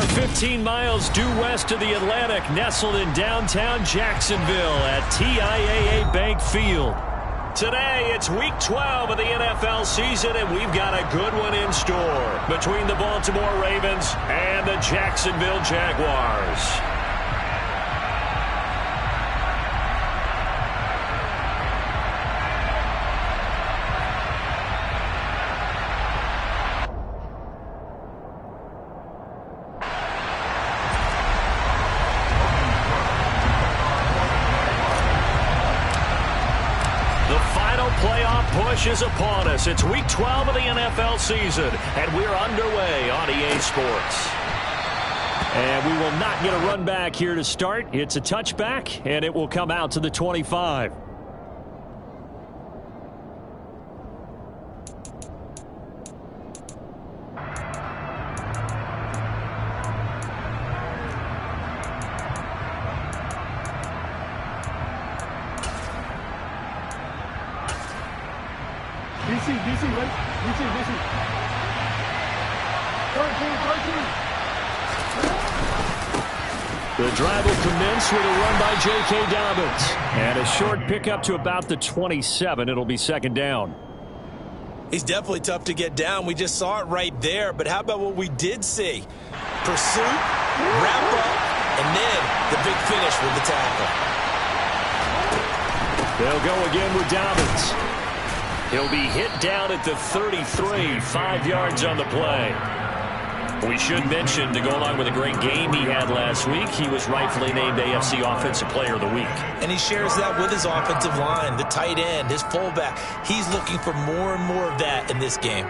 are 15 miles due west of the Atlantic, nestled in downtown Jacksonville at TIAA Bank Field. Today, it's Week 12 of the NFL season, and we've got a good one in store between the Baltimore Ravens and the Jacksonville Jaguars. Is upon us. It's Week 12 of the NFL season, and we're underway on EA Sports. And we will not get a run back here to start. It's a touchback, and it will come out to the 25. The drive will commence with a run by J.K. Dobbins. And a short pickup to about the 27. It'll be second down. He's definitely tough to get down. We just saw it right there. But how about what we did see? Pursuit, wrap up, and then the big finish with the tackle. They'll go again with Dobbins. He'll be hit down at the 33, 5 yards on the play. We should mention, to go along with a great game he had last week, he was rightfully named AFC Offensive Player of the Week. And he shares that with his offensive line, the tight end, his fullback. He's looking for more and more of that in this game.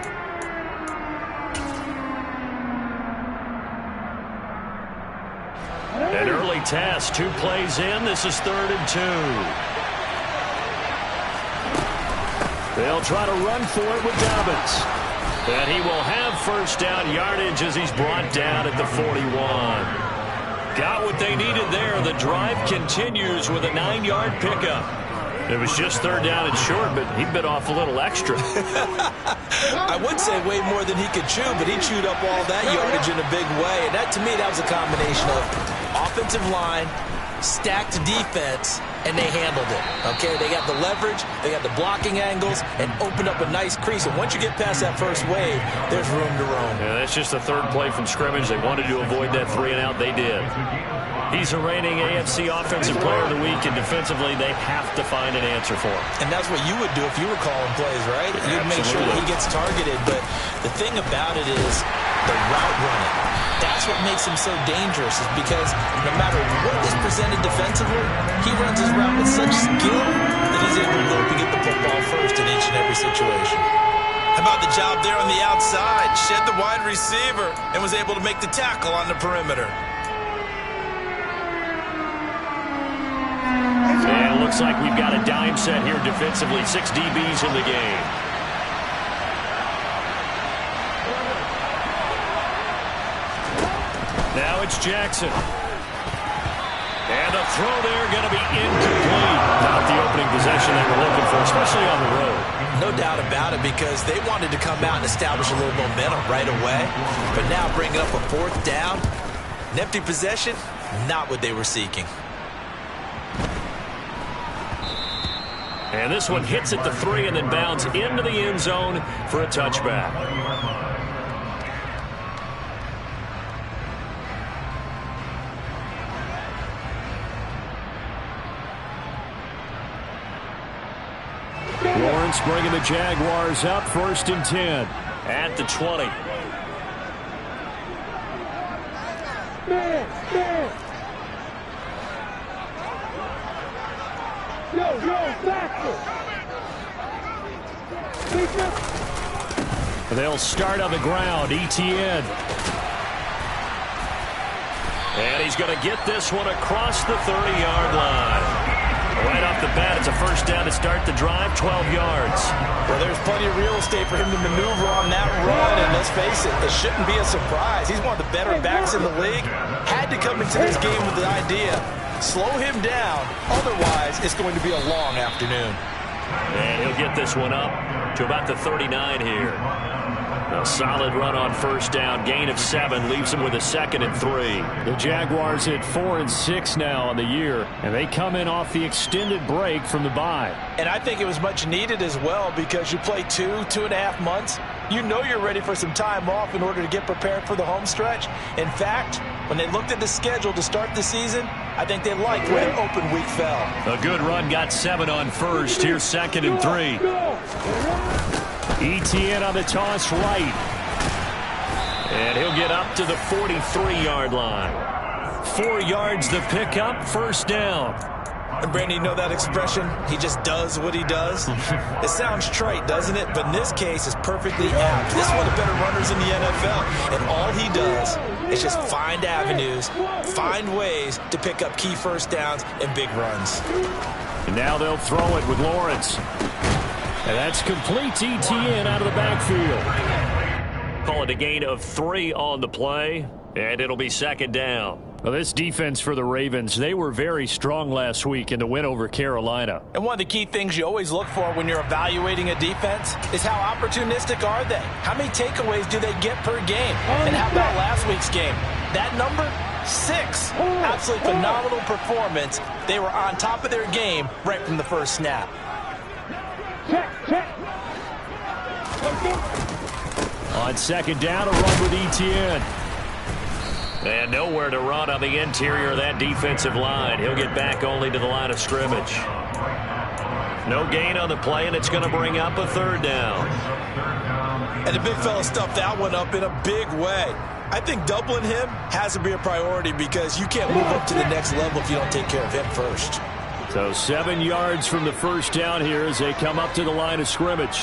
An early test, 2 plays in. This is 3rd and 2. They'll try to run for it with Dobbins. And he will have first down yardage as he's brought down at the 41. Got what they needed there. The drive continues with a 9-yard pickup. It was just 3rd down and short, but he bit off a little extra. I would say way more than he could chew, but he chewed up all that yardage in a big way. And that, to me, that was a combination of offensive line, stacked defense, and they handled it. Okay, they got the leverage, they got the blocking angles, and opened up a nice crease. And once you get past that first wave, there's room to roam. Yeah, that's just the 3rd play from scrimmage. They wanted to avoid that 3-and-out. They did. He's a reigning AFC Offensive Player of the Week, and defensively, they have to find an answer for him. And that's what you would do if you were calling plays, right? You'd make sure that he gets targeted. But the thing about it is the route running. That's what makes him so dangerous, is because no matter what is presented defensively, he runs his route with such skill that he's able to go up and get the football first in each and every situation. How about the job there on the outside? Shed the wide receiver and was able to make the tackle on the perimeter. And it looks like we've got a dime set here defensively. 6 DBs in the game. Now it's Jackson. And the throw there going to be incomplete. Not the opening possession they were looking for, especially on the road. No doubt about it, because they wanted to come out and establish a little momentum right away. But now bringing up a 4th down, an empty possession, not what they were seeking. And this one hits at the 3 and then bounds into the end zone for a touchback. Lawrence bringing the Jaguars up, 1st and 10 at the 20. They'll start on the ground. ETN. And he's going to get this one across the 30-yard line. Right off the bat, it's a first down to start the drive, 12 yards. Well, there's plenty of real estate for him to maneuver on that run, and let's face it, it shouldn't be a surprise. He's one of the better backs in the league. Had to come into this game with the idea, slow him down, otherwise it's going to be a long afternoon. And he'll get this one up to about the 39 here. A solid run on first down. Gain of 7 leaves them with a 2nd and 3. The Jaguars at 4-6 now on the year, and they come in off the extended break from the bye. And I think it was much needed as well because you play 2.5 months. You know you're ready for some time off in order to get prepared for the home stretch. In fact, when they looked at the schedule to start the season, I think they liked where an open week fell. A good run got 7 on first. Here's 2nd and 3. Etienne on the toss right. And he'll get up to the 43-yard line. 4 yards the pickup, first down. And Brandon, you know that expression? He just does what he does. It sounds trite, doesn't it? But in this case, it's perfectly apt. This is one of the better runners in the NFL. And all he does is just find avenues, find ways to pick up key first downs and big runs. And now they'll throw it with Lawrence. And that's complete to Etienne out of the backfield. Call it a gain of 3 on the play, and it'll be 2nd down. Well, this defense for the Ravens, they were very strong last week in the win over Carolina. And one of the key things you always look for when you're evaluating a defense is how opportunistic are they? How many takeaways do they get per game? And how about last week's game? That number? 6. Absolutely phenomenal performance. They were on top of their game right from the first snap. On 2nd down, a run with Etienne. And nowhere to run on the interior of that defensive line. He'll get back only to the line of scrimmage. No gain on the play, and it's going to bring up a 3rd down. And the big fella stuffed that one up in a big way. I think doubling him has to be a priority because you can't move up to the next level if you don't take care of him first. So 7 yards from the first down here as they come up to the line of scrimmage.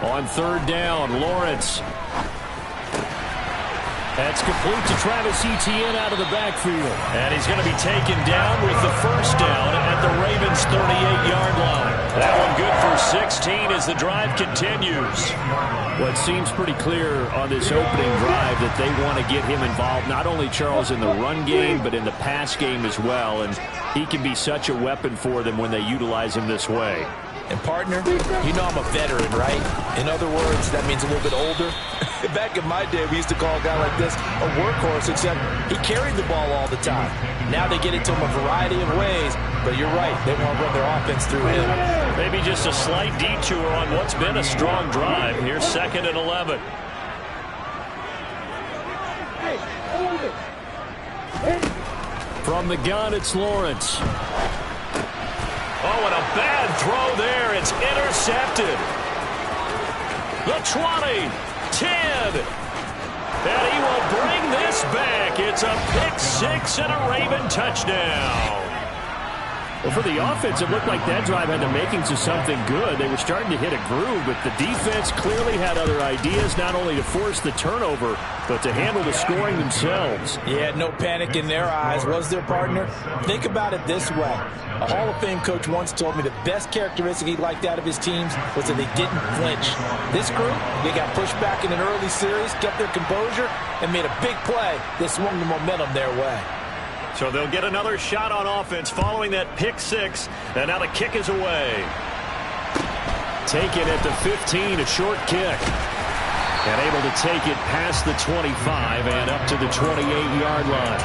On 3rd down, Lawrence. That's complete to Travis Etienne out of the backfield. And he's going to be taken down with the first down at the Ravens' 38-yard line. That one good for 16 as the drive continues. Well, it seems pretty clear on this opening drive that they want to get him involved, not only, Charles, in the run game, but in the pass game as well. And he can be such a weapon for them when they utilize him this way. And, partner, you know I'm a veteran, right? In other words, that means a little bit older. Back in my day, we used to call a guy like this a workhorse, except he carried the ball all the time. Now they get it to him a variety of ways, but you're right. They want to run their offense through him. Maybe just a slight detour on what's been a strong drive. Here's 2nd and 11. From the gun, it's Lawrence. Oh, and a bad throw there. It's intercepted. The 20, 10. And he will bring this back. It's a pick-6 and a Raven touchdown. Well, for the offense, it looked like that drive had the makings of something good. They were starting to hit a groove, but the defense clearly had other ideas, not only to force the turnover, but to handle the scoring themselves. Yeah, no panic in their eyes, was their partner? Think about it this way. A Hall of Fame coach once told me the best characteristic he liked out of his teams was that they didn't flinch. This group, they got pushed back in an early series, kept their composure, and made a big play that swung the momentum their way. So they'll get another shot on offense following that pick-6, and now the kick is away. Taken at the 15, a short kick. And able to take it past the 25 and up to the 28-yard line.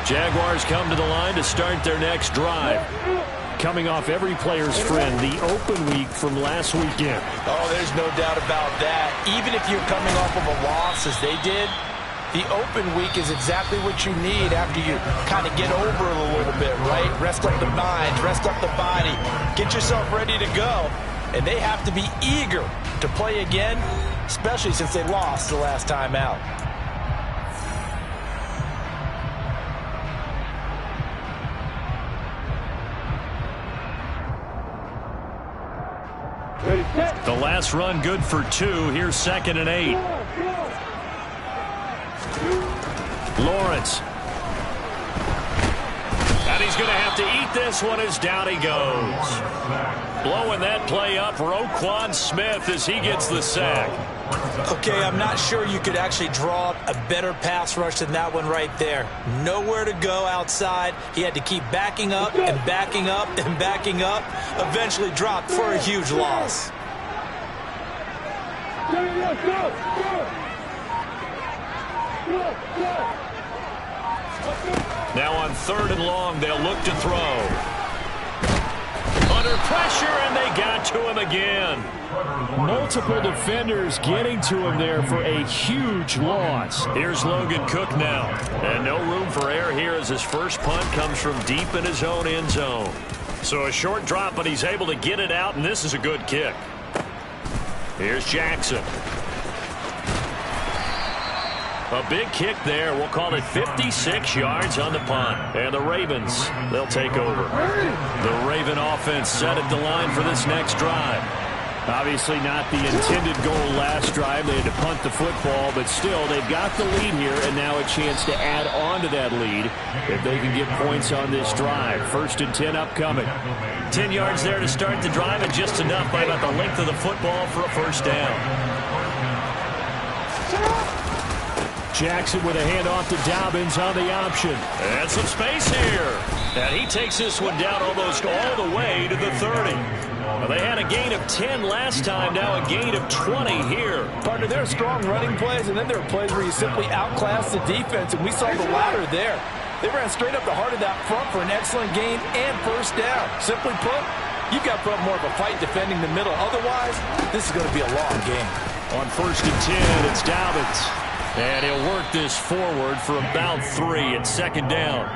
Jaguars come to the line to start their next drive. Coming off every player's friend, the open week from last weekend. Oh, there's no doubt about that. Even if you're coming off of a loss as they did, the open week is exactly what you need after you kind of get over it a little bit, right? Rest up the mind, rest up the body, get yourself ready to go. And they have to be eager to play again, especially since they lost the last time out. The last run good for 2. Here's 2nd and 8. Lawrence. And he's going to have to eat this one as down he goes. Blowing that play up, Roquan Smith, as he gets the sack. Okay, I'm not sure you could actually draw up a better pass rush than that one right there. Nowhere to go outside. He had to keep backing up and backing up and backing up. Eventually dropped for a huge loss. Now on 3rd and long, they'll look to throw. Under pressure, and they got to him again. Multiple defenders getting to him there for a huge loss. Here's Logan Cook now. And no room for error here as his first punt comes from deep in his own end zone. So a short drop, but he's able to get it out, and this is a good kick. Here's Jackson. A big kick there. We'll call it 56 yards on the punt. And the Ravens, they'll take over. The Raven offense set at the line for this next drive. Obviously not the intended goal last drive. They had to punt the football, but still, they've got the lead here, and now a chance to add on to that lead if they can get points on this drive. 1st and 10 upcoming. 10 yards there to start the drive, and just enough by about the length of the football for a first down. Jackson with a handoff to Dobbins on the option. And some space here. And he takes this one down almost all the way to the 30. Well, they had a gain of 10 last time, now a gain of 20 here. Partner, there are strong running plays, and then there are plays where you simply outclass the defense, and we saw the latter there. They ran straight up the heart of that front for an excellent gain and first down. Simply put, you've got to put up more of a fight defending the middle. Otherwise, this is going to be a long game. On 1st and 10, it's Dobbins. And he'll work this forward for about 3 at 2nd down.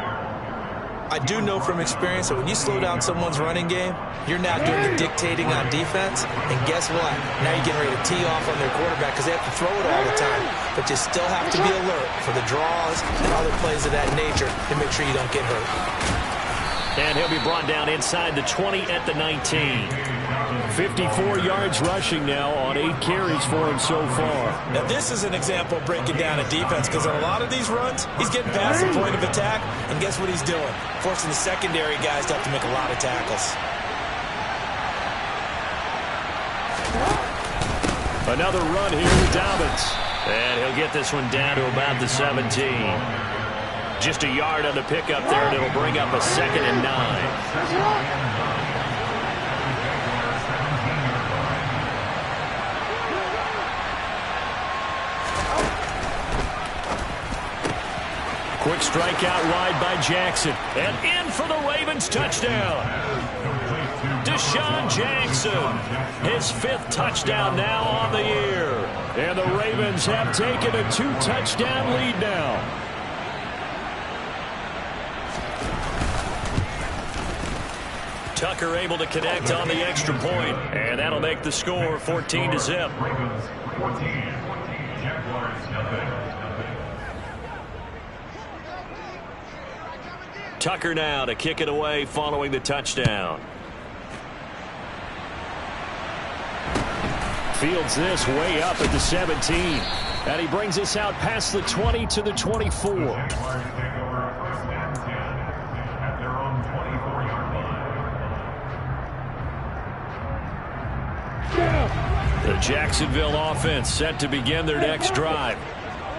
I do know from experience that when you slow down someone's running game, you're now doing the dictating on defense. And guess what? Now you're getting ready to tee off on their quarterback because they have to throw it all the time. But you still have to be alert for the draws and other plays of that nature to make sure you don't get hurt. And he'll be brought down inside the 20 at the 19. 54 yards rushing now on 8 carries for him so far. Now this is an example of breaking down a defense because on a lot of these runs, he's getting past the point of attack, and guess what he's doing? Forcing the secondary guys to have to make a lot of tackles. Another run here with Dobbins. And he'll get this one down to about the 17. Just a yard on the pickup there, and it'll bring up a 2nd and 9. Quick strike out wide by Jackson. And in for the Ravens touchdown. Deshaun Jackson, his 5th touchdown now on the year. And the Ravens have taken a 2-touchdown lead now. Tucker able to connect on the extra point, and that'll make the score 14-0. Ravens 14, Jaguars nothing. Tucker now to kick it away following the touchdown. Fields this way up at the 17. And he brings us out past the 20 to the 24. Jaguars take over 1st and 10 at their own 24-yard line. The Jacksonville offense set to begin their next drive.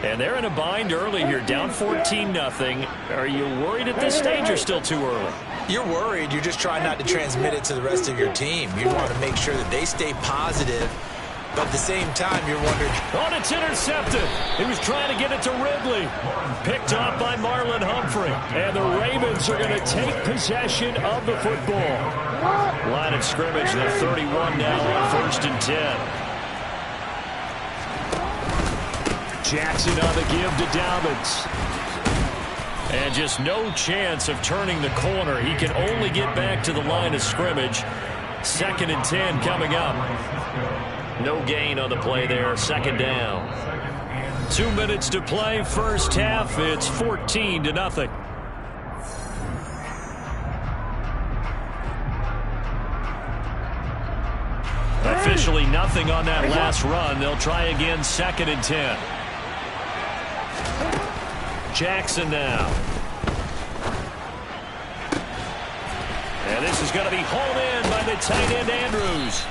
And they're in a bind early here, down 14-0. Are you worried at this stage or still too early? You're worried. You're just trying not to transmit it to the rest of your team. You want to make sure that they stay positive. But at the same time, you're wondering. Oh, it's intercepted. He was trying to get it to Ridley. Picked off by Marlon Humphrey. And the Ravens are going to take possession of the football. Line of scrimmage, the 31 now on 1st and 10. Jackson on the give to Dobbins. And just no chance of turning the corner. He can only get back to the line of scrimmage. 2nd and 10 coming up. No gain on the play there. 2nd down. 2 minutes to play. First half. It's 14-0. Officially nothing on that last run. They'll try again. 2nd and 10. Jackson now. And this is going to be hauled in by the tight end, Andrews.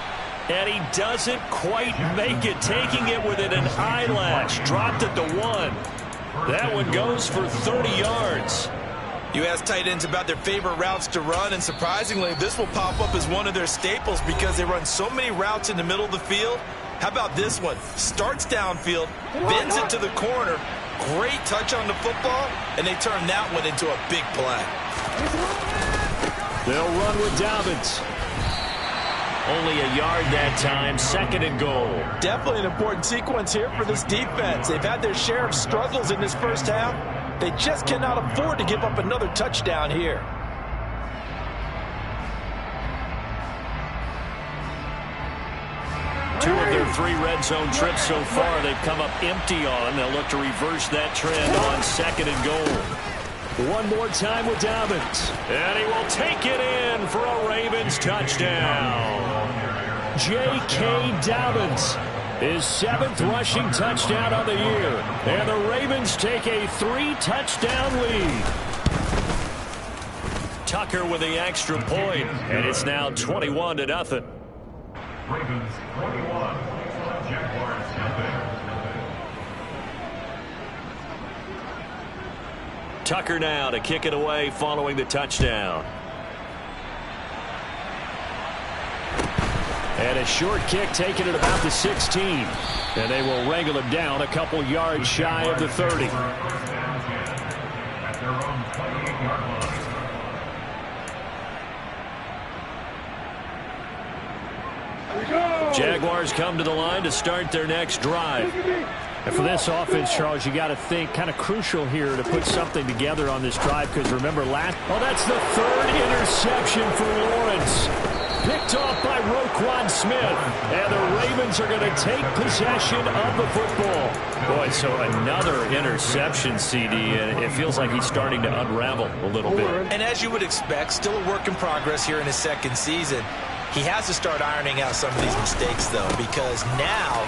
And he doesn't quite make it, taking it within an eyelash. Dropped at the 1. That one goes for 30 yards. You ask tight ends about their favorite routes to run, and surprisingly, this will pop up as one of their staples because they run so many routes in the middle of the field. How about this one? Starts downfield, bends it to the corner, great touch on the football, and they turn that one into a big play. They'll run with Dobbins. Only a yard that time, 2nd and goal. Definitely an important sequence here for this defense. They've had their share of struggles in this first half. They just cannot afford to give up another touchdown here. Two of their 3 red zone trips so far they've come up empty on. They'll look to reverse that trend on 2nd and goal. One more time with Dobbins. And he will take it in for a Ravens touchdown. J.K. Dobbins, his 7th rushing touchdown of the year. And the Ravens take a 3-touchdown lead. Tucker with the extra point, and it's now 21-0. Ravens 21, Jaguars nothing. Tucker now to kick it away following the touchdown. And a short kick taken at about the 16. And they will wrangle him down a couple yards shy of the 30. At their own 28-yard line. Jaguars come to the line to start their next drive. And for this offense, Charles, you got to think kind of crucial here to put something together on this drive because remember that's the 3rd interception for Lawrence. Picked off by Roquan Smith. And the Ravens are going to take possession of the football. Boy, so another interception, CD, and it feels like he's starting to unravel a little bit. And as you would expect, still a work in progress here in his 2nd season. He has to start ironing out some of these mistakes, though, because now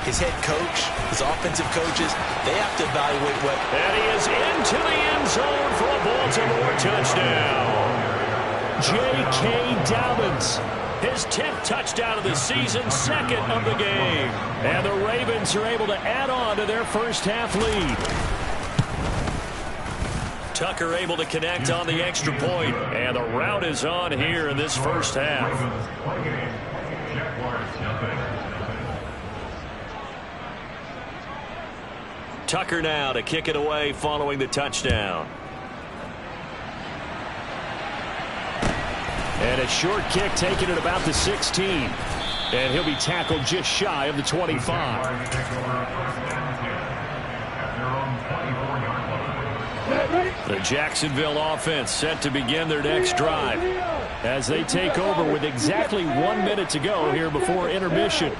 his head coach, his offensive coaches, they have to evaluate what... And he is into the end zone for a Baltimore touchdown. J.K. Dobbins, his 10th touchdown of the season, 2nd of the game. And the Ravens are able to add on to their first half lead. Tucker able to connect on the extra point, and the route is on here in this first half. Tucker now to kick it away following the touchdown. And a short kick taken at about the 16. And he'll be tackled just shy of the 25. The Jacksonville offense set to begin their next drive as they take over with exactly 1 minute to go here before intermission.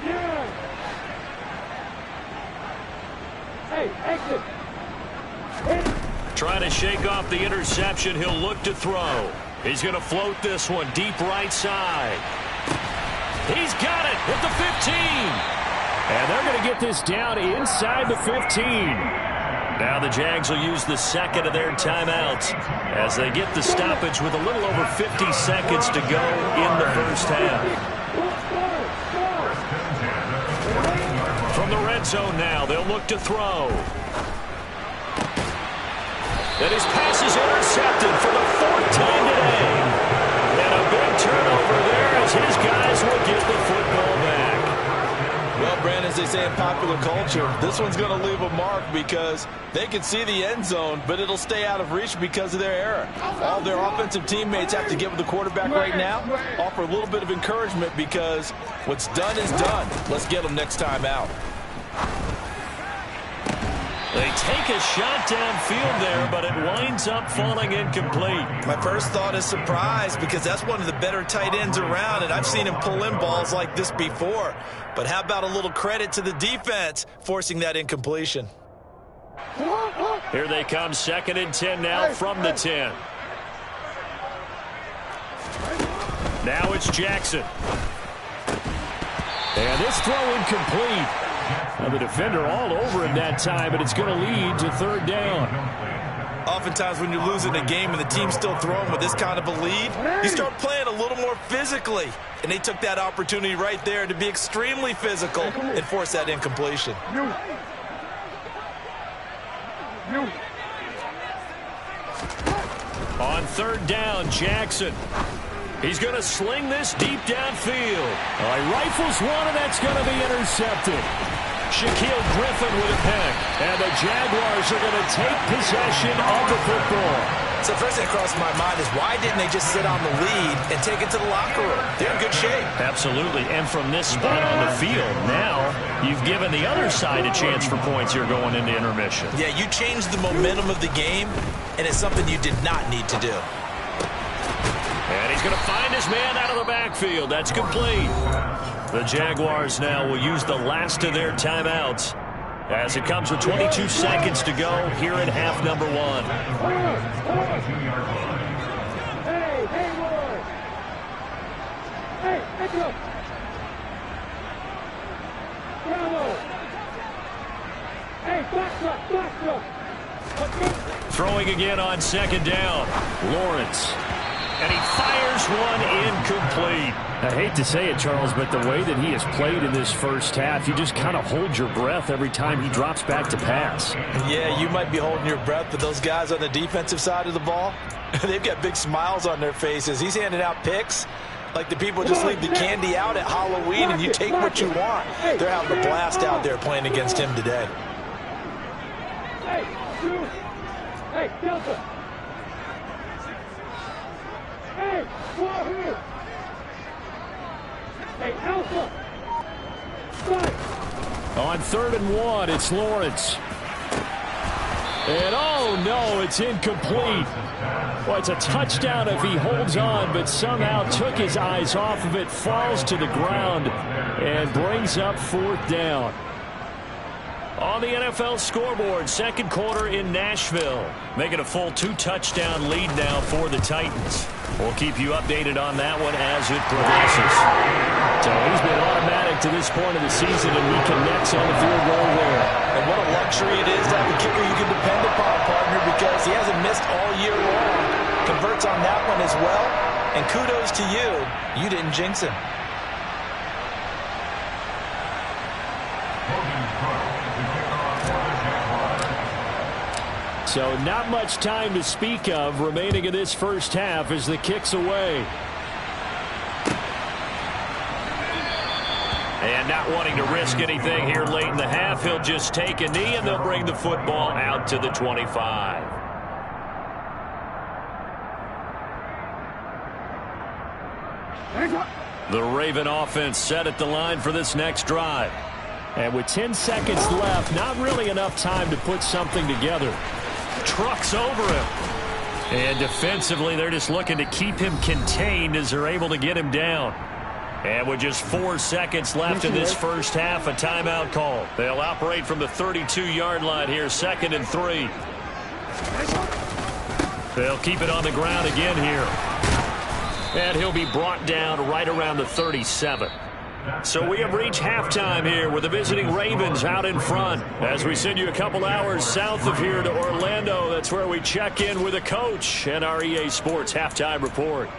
Trying to shake off the interception. He'll look to throw. He's going to float this one deep right side. He's got it at the 15. And they're going to get this down inside the 15. Now the Jags will use the 2nd of their timeouts as they get the stoppage with a little over 50 seconds to go in the first half. From the red zone now, they'll look to throw. And his pass is intercepted for the 4th time today. And a big turnover there as his guys will get the football back. Well, Brandon, as they say in popular culture, this one's going to leave a mark because they can see the end zone, but it'll stay out of reach because of their error. All their offensive teammates have to get with the quarterback right now, offer a little bit of encouragement because what's done is done. Let's get them next time out. They take a shot downfield there, but it winds up falling incomplete. My first thought is surprise because that's one of the better tight ends around, and I've seen him pull in balls like this before. But how about a little credit to the defense forcing that incompletion? Here they come, 2nd and 10 now from the 10. Now it's Jackson. And this throw incomplete. Now the defender all over him that time, but it's going to lead to 3rd down. Oftentimes when you're losing a game and the team's still throwing with this kind of a lead, you start playing a little more physically. And they took that opportunity right there to be extremely physical and force that incompletion. On third down, Jackson. He's going to sling this deep downfield. He rifles one, and that's going to be intercepted. Shaquille Griffin with a pick. And the Jaguars are going to take possession of the football. So first thing that crossed my mind is why didn't they just sit on the lead and take it to the locker room? They're in good shape. Absolutely. And from this spot on the field, now you've given the other side a chance for points here going into intermission. Yeah, you changed the momentum of the game, and it's something you did not need to do. And he's going to find his man out of the backfield. That's complete. The Jaguars now will use the last of their timeouts as it comes with 22 seconds to go here in half number one. Throwing again on second down. Lawrence. And he fires one incomplete. I hate to say it, Charles, but the way that he has played in this first half, you just kind of hold your breath every time he drops back to pass. Yeah, you might be holding your breath, but those guys on the defensive side of the ball, they've got big smiles on their faces. He's handing out picks like the people just leave the candy out at Halloween and you take what you want. They're having a blast out there playing against him today. Hey, Delta! Hey, Wahoo! Hey, Alpha! Strike! On 3rd and 1, it's Lawrence. And oh no, it's incomplete. Well, it's a touchdown if he holds on, but somehow took his eyes off of it, falls to the ground, and brings up 4th down. On the NFL scoreboard, second quarter in Nashville. Making a full 2-touchdown lead now for the Titans. We'll keep you updated on that one as it progresses. So he's been automatic to this point of the season, and he connects on the field goal there. And what a luxury it is to have a kicker you can depend upon, partner, because he hasn't missed all year long. Converts on that one as well. And kudos to you. You didn't jinx him. So not much time to speak of remaining in this first half as the kick's away. And not wanting to risk anything here late in the half, he'll just take a knee and they'll bring the football out to the 25. The Raven offense set at the line for this next drive. And with 10 seconds left, not really enough time to put something together. Trucks over him. And defensively, they're just looking to keep him contained as they're able to get him down. And with just 4 seconds left in this first half, a timeout call. They'll operate from the 32-yard line here, 2nd and 3. They'll keep it on the ground again here. And he'll be brought down right around the 37. So we have reached halftime here with the visiting Ravens out in front. As we send you a couple hours south of here to Orlando, that's where we check in with the coach and our EA Sports Halftime Report.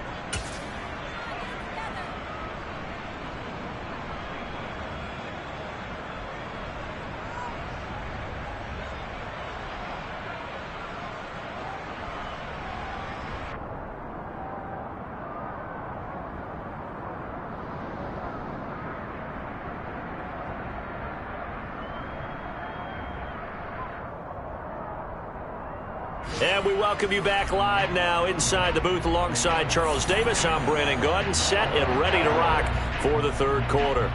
And we welcome you back live now inside the booth alongside Charles Davis. I'm Brandon Gaudin, set and ready to rock for the third quarter.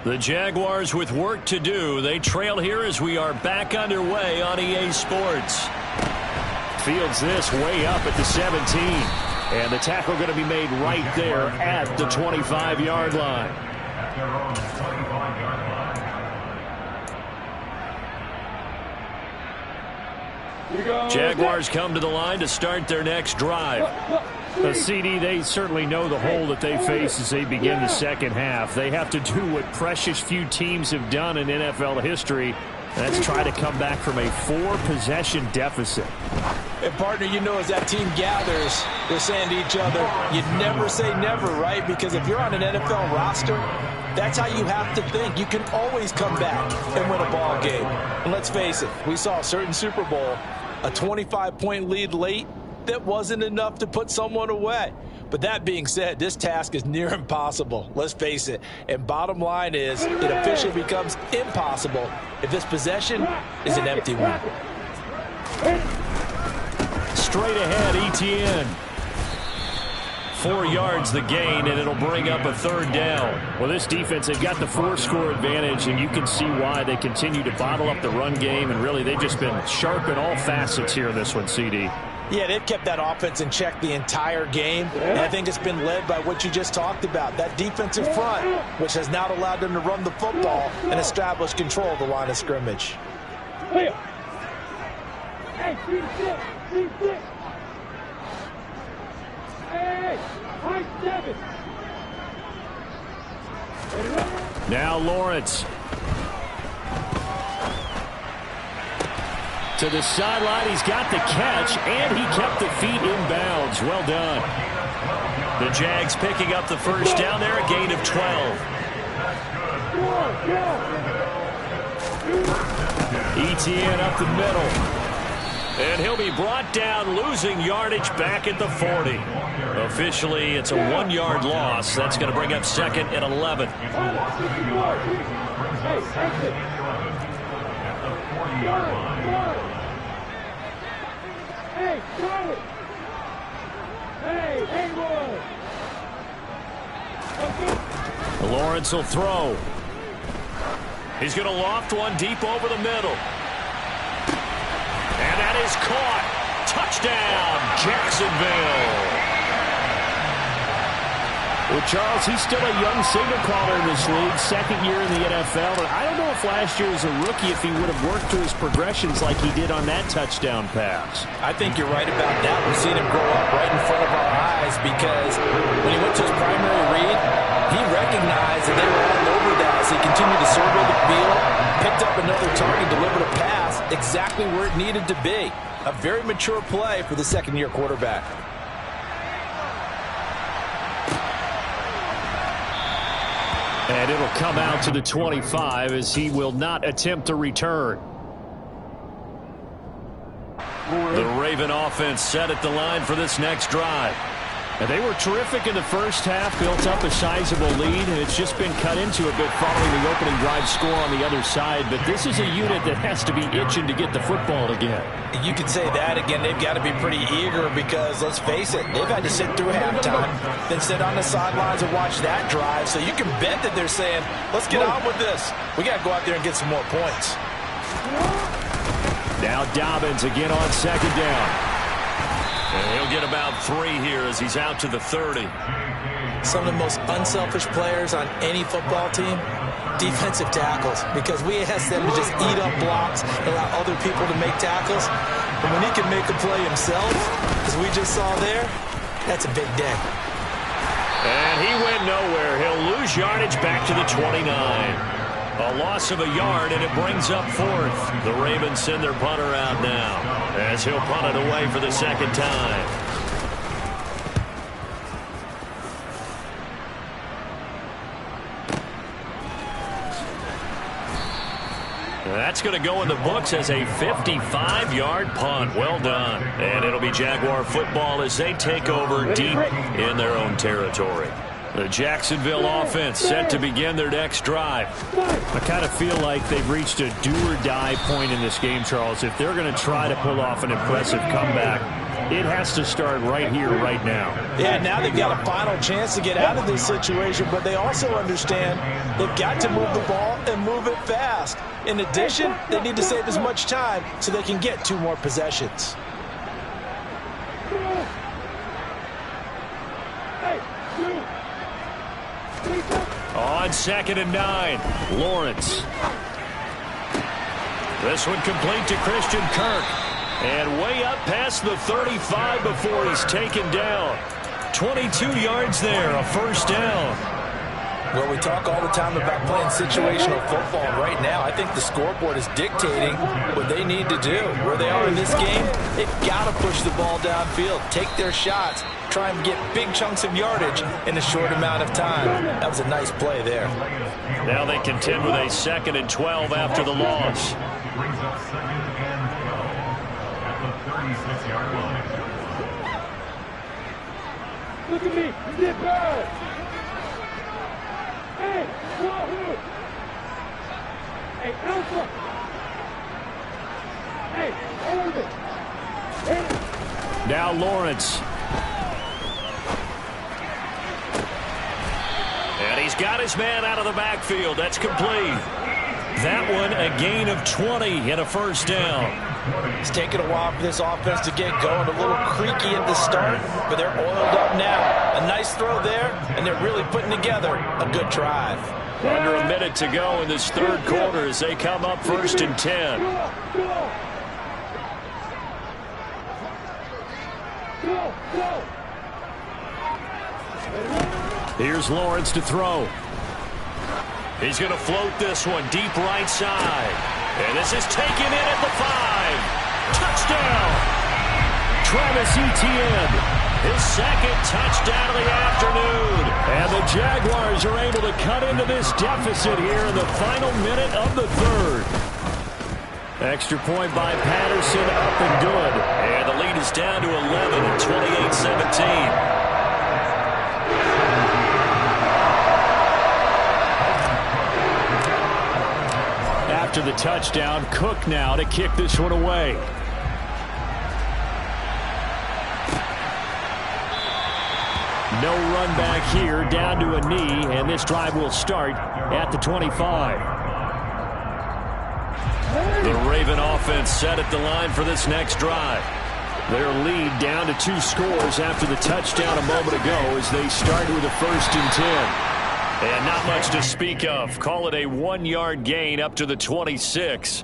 The Jaguars with work to do. They trail here as we are back underway on EA Sports. Fields this way up at the 17. And the tackle going to be made right there at the 25-yard line. At their own 25-yard line. Jaguars come to the line to start their next drive. The CD, they certainly know the hole that they face as they begin the second half. They have to do what precious few teams have done in NFL history. That's try to come back from a 4-possession deficit. And, partner, you know, as that team gathers, they're saying to each other, you never say never, right? Because if you're on an NFL roster, that's how you have to think. You can always come back and win a ball game. And let's face it, we saw a certain Super Bowl, a 25-point lead late, that wasn't enough to put someone away. But that being said, this task is near impossible. Let's face it. And bottom line is, it officially becomes impossible if this possession is an empty one. Straight ahead, Etienne. 4 yards the gain, and it'll bring up a 3rd down. Well, this defense, they've got the 4-score advantage, and you can see why they continue to bottle up the run game, and really they've just been sharp in all facets here in this one, CD. Yeah, they've kept that offense in check the entire game, and I think it's been led by what you just talked about, that defensive front, which has now allowed them to run the football and establish control of the line of scrimmage. Hey, C6. Hey, high 7. Now Lawrence. To the sideline, he's got the catch, and he kept the feet in bounds. Well done. The Jags picking up the first down there, a gain of 12. Etienne up the middle. And he'll be brought down, losing yardage back at the 40. Officially, it's a 1-yard loss. That's going to bring up 2nd and 11. Hey, Charlie! Hey, Lawrence will throw. He's going to loft one deep over the middle. And that is caught. Touchdown, Jacksonville. Well, Charles, he's still a young signal caller in this league, 2nd year in the NFL. And I don't know if last year as a rookie, if he would have worked through his progressions like he did on that touchdown pass. I think you're right about that. We've seen him grow up right in front of our eyes because when he went to his primary read, he recognized that they were all over that as he continued to survey the field, picked up another target, delivered a pass exactly where it needed to be. A very mature play for the 2nd-year quarterback. And it'll come out to the 25 as he will not attempt a return. The Raven offense set at the line for this next drive. And they were terrific in the first half, built up a sizable lead, and it's just been cut into a bit following the opening drive score on the other side. But this is a unit that has to be itching to get the football again. You could say that again. They've got to be pretty eager because, let's face it, they've had to sit through halftime, then sit on the sidelines and watch that drive. So you can bet that they're saying, let's get on with this. We got to go out there and get some more points. Now Dobbins again on 2nd down. And he'll get about 3 here as he's out to the 30. Some of the most unselfish players on any football team, defensive tackles, because we ask them to just eat up blocks and allow other people to make tackles. But when he can make a play himself, as we just saw there, that's a big day. And he went nowhere. He'll lose yardage back to the 29. A loss of a yard, and it brings up 4th. The Ravens send their punter out now as he'll punt it away for the 2nd time. That's going to go in the books as a 55-yard punt. Well done. And it'll be Jaguar football as they take over deep in their own territory. The Jacksonville offense set to begin their next drive. I kind of feel like they've reached a do-or-die point in this game, Charles. If they're going to try to pull off an impressive comeback, it has to start right here, right now. Yeah, now they've got a final chance to get out of this situation, but they also understand they've got to move the ball and move it fast. In addition, they need to save as much time so they can get 2 more possessions. on 2nd and 9. Lawrence. This one complete to Christian Kirk. And way up past the 35 before he's taken down. 22 yards there, a first down. Well, we talk all the time about playing situational football. Right now, I think the scoreboard is dictating what they need to do. Where they are in this game, they've got to push the ball downfield, take their shots, try and get big chunks of yardage in a short amount of time. That was a nice play there. Now they contend with a 2nd and 12 after the loss. Brings up 2nd and 12 at the 36-yard line. Look at me. Zip bird. Hey, Wahoo. Hey, Alpha. Hey, hold it. Hey. Now Lawrence. And he's got his man out of the backfield. That's complete. That one a gain of 20 and a first down. It's taken a while for this offense to get going. A little creaky at the start, but they're oiled up now. A nice throw there, and they're really putting together a good drive. Under a minute to go in this third quarter as they come up 1st and 10. Here's Lawrence to throw. He's going to float this one deep right side. And this is taken in at the 5. Touchdown! Travis Etienne, his 2nd touchdown of the afternoon. And the Jaguars are able to cut into this deficit here in the final minute of the 3rd. Extra point by Patterson, up and good. And the lead is down to 11 at 28-17. After the touchdown, Cook now to kick this one away. No run back here, down to a knee, and this drive will start at the 25. The Raven offense set at the line for this next drive. Their lead down to 2 scores after the touchdown a moment ago as they start with a 1st and 10. And not much to speak of. Call it a 1-yard gain up to the 26.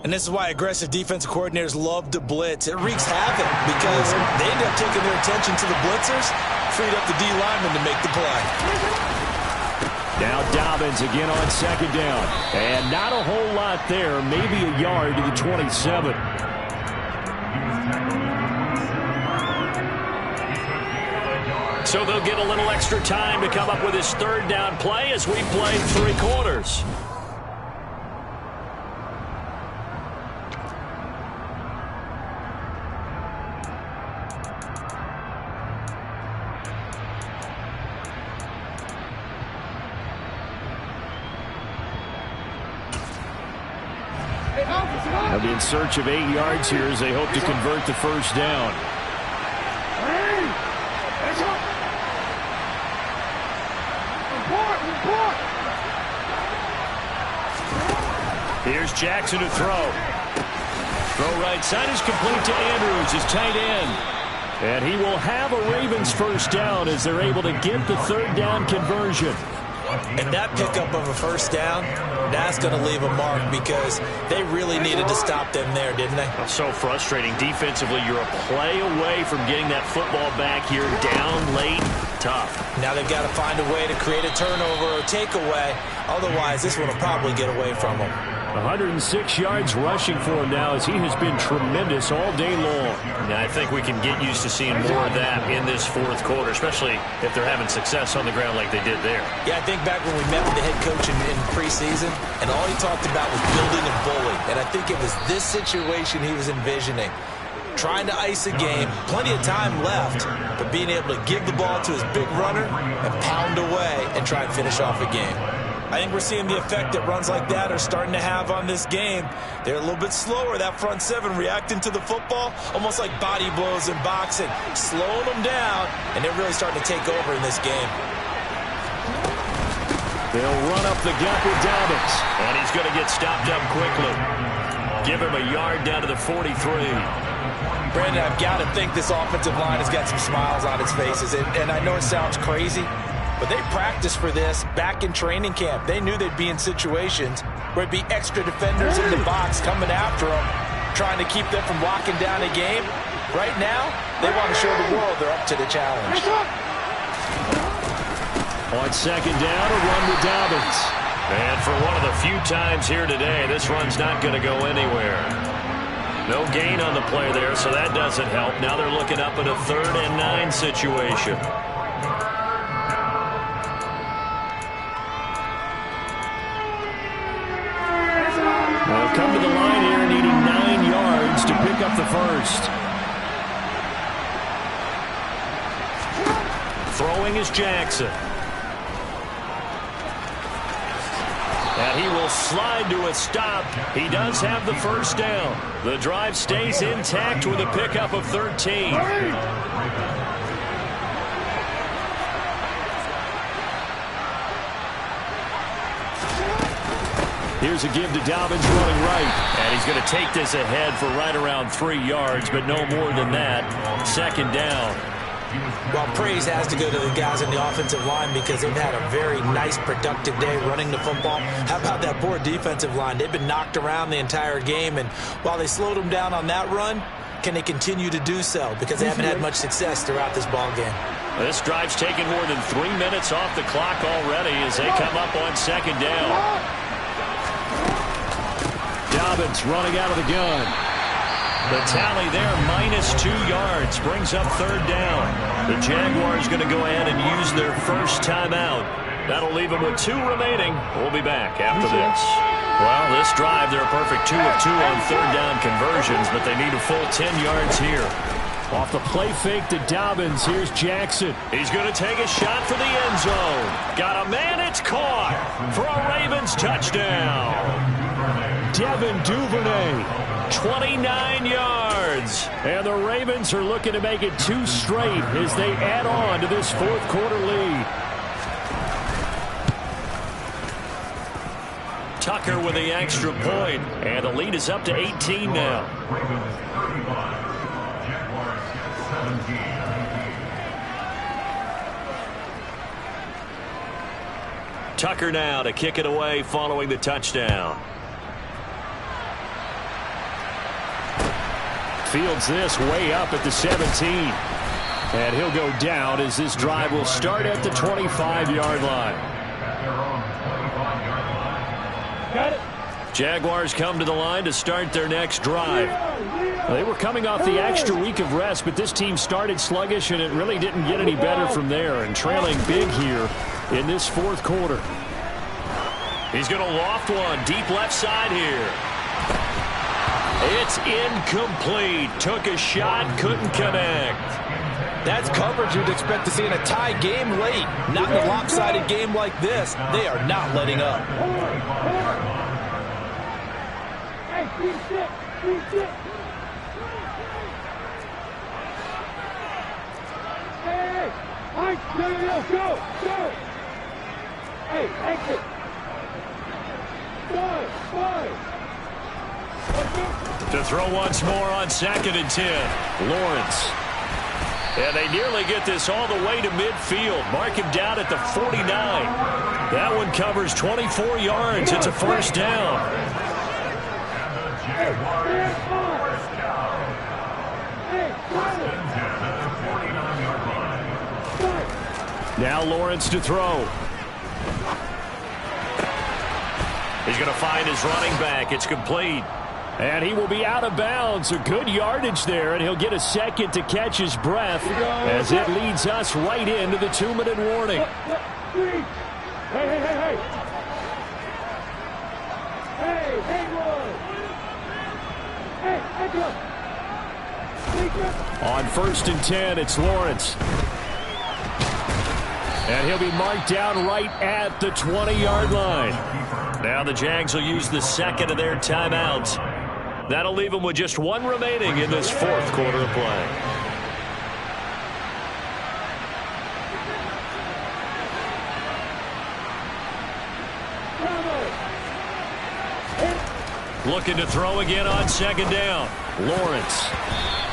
And this is why aggressive defensive coordinators love to blitz. It wreaks havoc because they end up taking their attention to the blitzers, freed up the D lineman to make the play. Now Dobbins again on 2nd down. And not a whole lot there. Maybe a yard to the 27. So they'll get a little extra time to come up with his 3rd down play as we play 3 quarters. They'll be in search of 8 yards here as they hope to convert the 1st down. Here's Jackson to throw. Throw right side is complete to Andrews, his tight end. And he will have a Ravens 1st down as they're able to get the 3rd down conversion. And that pickup of a 1st down, that's going to leave a mark because they really needed to stop them there, didn't they? So frustrating. Defensively, you're a play away from getting that football back here down late. Tough. Now they've got to find a way to create a turnover or takeaway. Otherwise, this one will probably get away from them. 106 yards rushing for him now as he has been tremendous all day long. Now, I think we can get used to seeing more of that in this 4th quarter, especially if they're having success on the ground like they did there. Yeah, I think back when we met with the head coach in preseason, and all he talked about was building and bullying. And I think it was this situation he was envisioning. Trying to ice a game, plenty of time left, but being able to give the ball to his big runner and pound away and try and finish off a game. I think we're seeing the effect that runs like that are starting to have on this game. They're a little bit slower, that front 7 reacting to the football, almost like body blows in boxing, slowing them down, and they're really starting to take over in this game. They'll run up the gut with Dobbins, and he's going to get stopped up quickly. Give him a yard down to the 43. Brandon, I've got to think this offensive line has got some smiles on its faces. And I know it sounds crazy, But they practiced for this back in training camp. They knew they'd be in situations where it'd be extra defenders in the box coming after them, trying to keep them from locking down a game. Right now, they want to show the world they're up to the challenge. On second down, a run with Dobbins. And for one of the few times here today, this run's not going to go anywhere. No gain on the play there, so that doesn't help. Now they're looking up at a 3rd and 9 situation. Well, come to the line here, needing 9 yards to pick up the first. Throwing is Jackson. And he will slide to a stop. He does have the first down. The drive stays intact with a pickup of 13. Here's a give to Dobbins running right. And he's going to take this ahead for right around 3 yards, but no more than that. Second down. Well, praise has to go to the guys on the offensive line because they've had a very nice, productive day running the football. How about that poor defensive line? They've been knocked around the entire game, and while they slowed them down on that run, can they continue to do so? Because they haven't had much success throughout this ball game. This drive's taken more than 3 minutes off the clock already as they come up on second down. Dobbins running out of the gun. The tally there, -2 yards, brings up 3rd down. The Jaguars going to go ahead and use their first timeout. That'll leave them with 2 remaining. We'll be back after this. Well, this drive, they're a perfect 2 of 2 on 3rd down conversions, but they need a full 10 yards here. Off the play fake to Dobbins, here's Jackson. He's going to take a shot for the end zone. Got a man, it's caught for a Ravens touchdown. Devin Duvernay. 29 yards. And the Ravens are looking to make it 2 straight as they add on to this 4th quarter lead. Tucker with the extra point, and the lead is up to 18 now. Ravens 31, Jaguars 17. Tucker now to kick it away following the touchdown. Fields this way up at the 17. And he'll go down as this drive will start at the 25-yard line. Got it. Jaguars come to the line to start their next drive. They were coming off the extra week of rest, but this team started sluggish, and it really didn't get any better from there. And trailing big here in this 4th quarter. He's going to loft one deep left side here. It's incomplete. Took a shot, couldn't connect. That's coverage you'd expect to see in a tie game late. Not in a lopsided game like this. They are not letting up. Hey, reset. Hey, go. Hey, exit. Five. To throw once more on 2nd and 10. Lawrence. And they nearly get this all the way to midfield. Mark him down at the 49. That one covers 24 yards. It's a first down. Now Lawrence to throw. He's going to find his running back. It's complete. And he will be out of bounds. A good yardage there, and he'll get a second to catch his breath as it leads us right into the 2-minute warning. Hey. On 1st and 10, it's Lawrence. And he'll be marked down right at the 20-yard line. Now the Jags will use the second of their timeouts. That'll leave them with just 1 remaining in this 4th quarter of play. Looking to throw again on 2nd down. Lawrence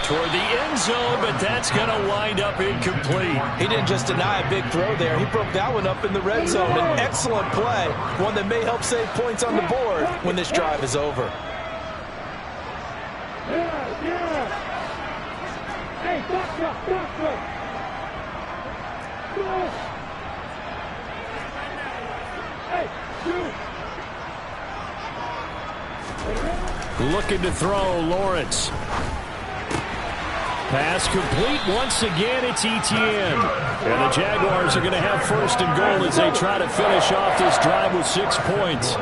toward the end zone, but that's going to wind up incomplete. He didn't just deny a big throw there. He broke that one up in the red zone. An excellent play, one that may help save points on the board when this drive is over. Hey, doctor. Hey, shoot. Looking to throw, Lawrence. Pass complete once again. It's Etienne. And the Jaguars are going to have first and goal as they try to finish off this drive with 6 points.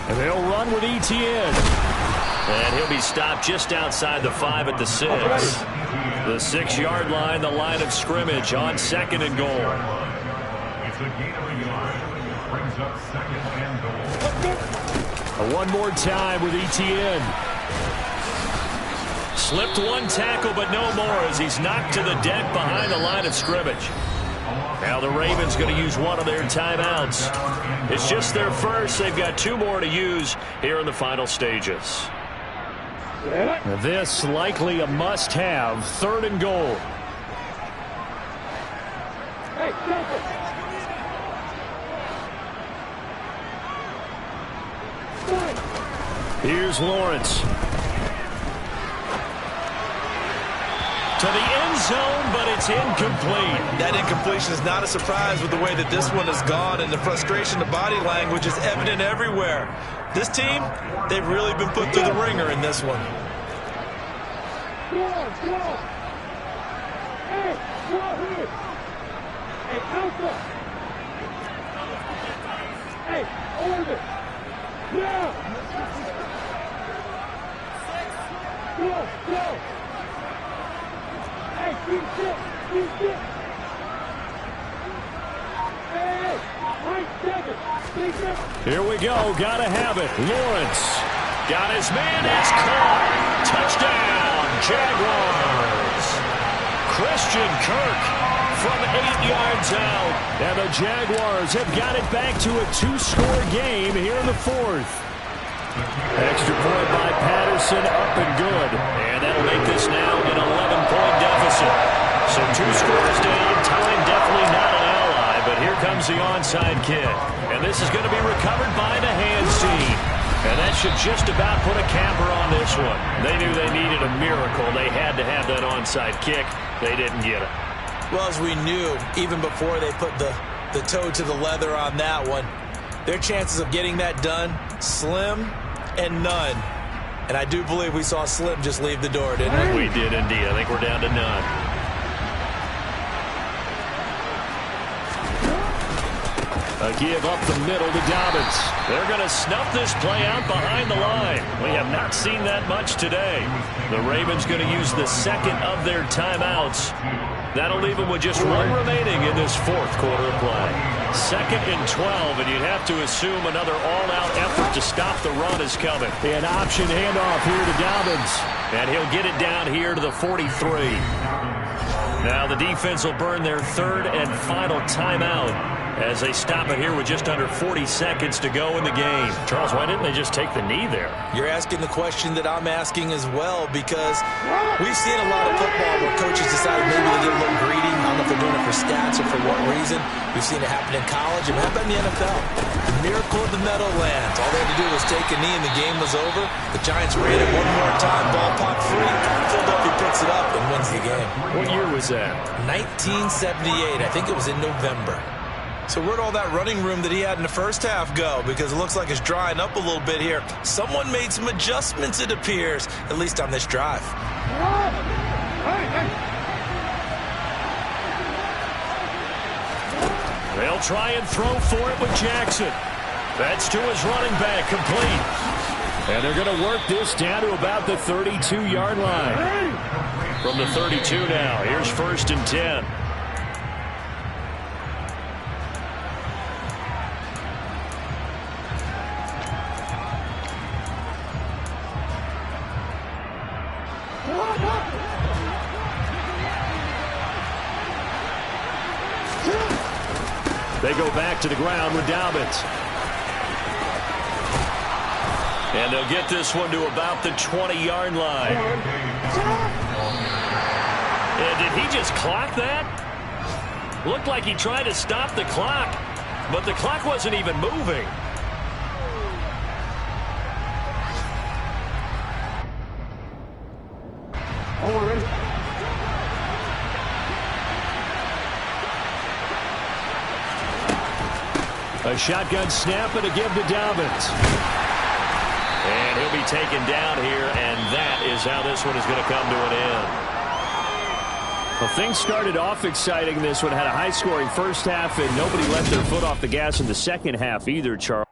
And they'll run with Etienne. And he'll be stopped just outside the 5 at the 6. The 6-yard line, the line of scrimmage on second and goal. It's a gain of a yard. Brings up second and goal. One more time with Etienne. Slipped one tackle, but no more as he's knocked to the deck behind the line of scrimmage. Now the Ravens going to use one of their timeouts. It's just their first. They've got 2 more to use here in the final stages. This likely a must-have. Third and goal. Hey, stop it. Here's Lawrence. To the end zone, but it's incomplete. That incompletion is not a surprise with the way that this one has gone, and the frustration, the body language is evident everywhere. This team, they've really been put through the ringer in this one. Go. Hey, go here. Hey, Alpha. Hey, orbit. Yeah. Go. Hey, keep sit. Hey, right 7. Here we go. Gotta have it. Lawrence. Got his man. It's caught. Touchdown, Jaguars. Christian Kirk from 8 yards out. And the Jaguars have got it back to a 2-score game here in the 4th. Extra point by Patterson, up and good. And that'll make this now an 11-point deficit. So 2 scores down. Time definitely not an ally, but here comes the onside kick. And this is going to be recovered by the hands team. And that should just about put a capper on this one. They knew they needed a miracle. They had to have that onside kick. They didn't get it. Well, as we knew, even before they put the toe to the leather on that one, their chances of getting that done, slim and none. And I do believe we saw Slim just leave the door, didn't we? We did indeed. I think we're down to none. A give up the middle to Dobbins. They're going to snuff this play out behind the line. We have not seen that much today. The Ravens going to use the second of their timeouts. That'll leave them with just 1 remaining in this 4th quarter of play. 2nd and 12, and you'd have to assume another all-out effort to stop the run is coming. An option handoff here to Dobbins. And he'll get it down here to the 43. Now the defense will burn their 3rd and final timeout as they stop it here with just under 40 seconds to go in the game. Charles, why didn't they just take the knee there? You're asking the question that I'm asking as well, because we've seen a lot of football where coaches decide maybe to get a little greedy. I don't know if they're doing it for stats or for what reason. We've seen it happen in college, and how about in the NFL? The miracle of the Meadowlands. All they had to do was take a knee, and the game was over. The Giants ran it one more time. Ball popped free. Philadelphia picks it up and wins the game. What year was that? 1978. I think it was in November. So where'd all that running room that he had in the first half go? Because it looks like it's drying up a little bit here. Someone made some adjustments, it appears, at least on this drive. They'll try and throw for it with Jackson. That's to his running back, complete. And they're going to work this down to about the 32-yard line. From the 32 now, here's 1st and 10. They go back to the ground with Dobbins. And they'll get this one to about the 20-yard line. And did he just clock that? Looked like he tried to stop the clock, but the clock wasn't even moving. A shotgun snap and a give to Dobbins. And he'll be taken down here, and that is how this one is going to come to an end. Well, things started off exciting. This one had a high-scoring first half, and nobody let their foot off the gas in the second half either, Charles.